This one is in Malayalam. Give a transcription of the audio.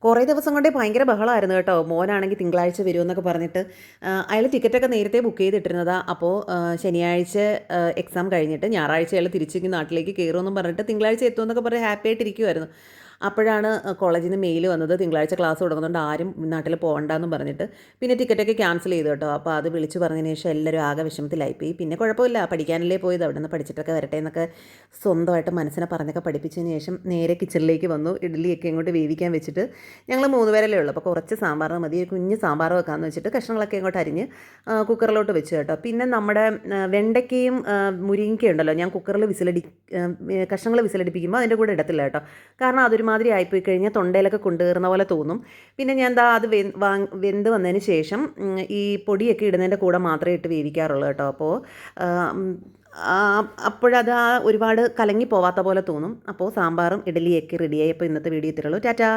കുറേ ദിവസം കൊണ്ടേ ഭയങ്കര ബഹളമായിരുന്നു കേട്ടോ. മോനാണെങ്കിൽ തിങ്കളാഴ്ച വരുമെന്നൊക്കെ പറഞ്ഞിട്ട് അയാൾ ടിക്കറ്റൊക്കെ നേരത്തെ ബുക്ക് ചെയ്തിട്ടിരുന്നതാണ്. അപ്പോൾ ശനിയാഴ്ച എക്സാം കഴിഞ്ഞിട്ട് ഞായറാഴ്ച അയാൾ തിരിച്ചിങ്ങ് നാട്ടിലേക്ക് കയറുമെന്നും പറഞ്ഞിട്ട് തിങ്കളാഴ്ച എത്തുമെന്നൊക്കെ പറഞ്ഞ് ഹാപ്പി ആയിട്ടിരിക്കുമായിരുന്നു. അപ്പോഴാണ് കോളേജിൽ നിന്ന് മെയിൽ വന്നത്, തിങ്കളാഴ്ച ക്ലാസ് തുടങ്ങുന്നതുകൊണ്ട് ആരും നാട്ടിൽ പോകണ്ടെന്ന് പറഞ്ഞിട്ട്. പിന്നെ ടിക്കറ്റൊക്കെ ക്യാൻസൽ ചെയ്തു കേട്ടോ. അപ്പോൾ അത് വിളിച്ച് പറഞ്ഞതിന് ശേഷം എല്ലാവരും ആകെ വിഷമത്തിലായിപ്പോയി. പിന്നെ കുഴപ്പമില്ല, പഠിക്കാനല്ലേ പോയത്, അവിടെ നിന്ന് പഠിച്ചിട്ടൊക്കെ വരട്ടെ എന്നൊക്കെ സ്വന്തമായിട്ട് മനസ്സിനെ പറഞ്ഞൊക്കെ പഠിപ്പിച്ചതിന് ശേഷം നേരെ കിച്ചണിലേക്ക് വന്നു. ഇഡ്ഡലിയൊക്കെ ഇങ്ങോട്ട് വേവിക്കാൻ വെച്ചിട്ട് ഞങ്ങൾ 3 പേരല്ലേ ഉള്ളൂ. അപ്പോൾ കുറച്ച് സാമ്പാർ മതി, കുഞ്ഞ് സാമ്പാർ വെക്കാമെന്ന് വെച്ചിട്ട് കഷ്ണങ്ങളൊക്കെ ഇങ്ങോട്ട് അരിഞ്ഞ് കുക്കറിലോട്ട് വെച്ച് കേട്ടോ. പിന്നെ നമ്മുടെ വെണ്ടയ്ക്കയും മുരിങ്ങയ്ക്കയും ഉണ്ടല്ലോ, ഞാൻ കുക്കറിൽ കഷ്ണങ്ങൾ വിസിലടിപ്പിക്കുമ്പോൾ അതിൻ്റെ കൂടെ ഇടത്തില്ല കേട്ടോ. കാരണം അതൊരുമാതിരി ആയിപ്പോയി കഴിഞ്ഞാൽ തൊണ്ടയിലൊക്കെ കൊണ്ടുകയറുന്ന പോലെ തോന്നും. പിന്നെ ഞാൻ എന്താ അത് വെന്ത് വന്നതിന് ശേഷം ഈ പൊടിയൊക്കെ ഇടുന്നതിൻ്റെ കൂടെ മാത്രമേ ഇട്ട് വേവിക്കാറുള്ളൂ കേട്ടോ. അപ്പോൾ അപ്പോഴത് ഒരുപാട് കലങ്ങി പോവാത്ത പോലെ തോന്നും. അപ്പോൾ സാമ്പാറും ഇഡ്ഡലിയൊക്കെ റെഡിയായി. അപ്പോൾ ഇന്നത്തെ വീഡിയോ ഇത്രയുള്ളൂ. ടാറ്റാ.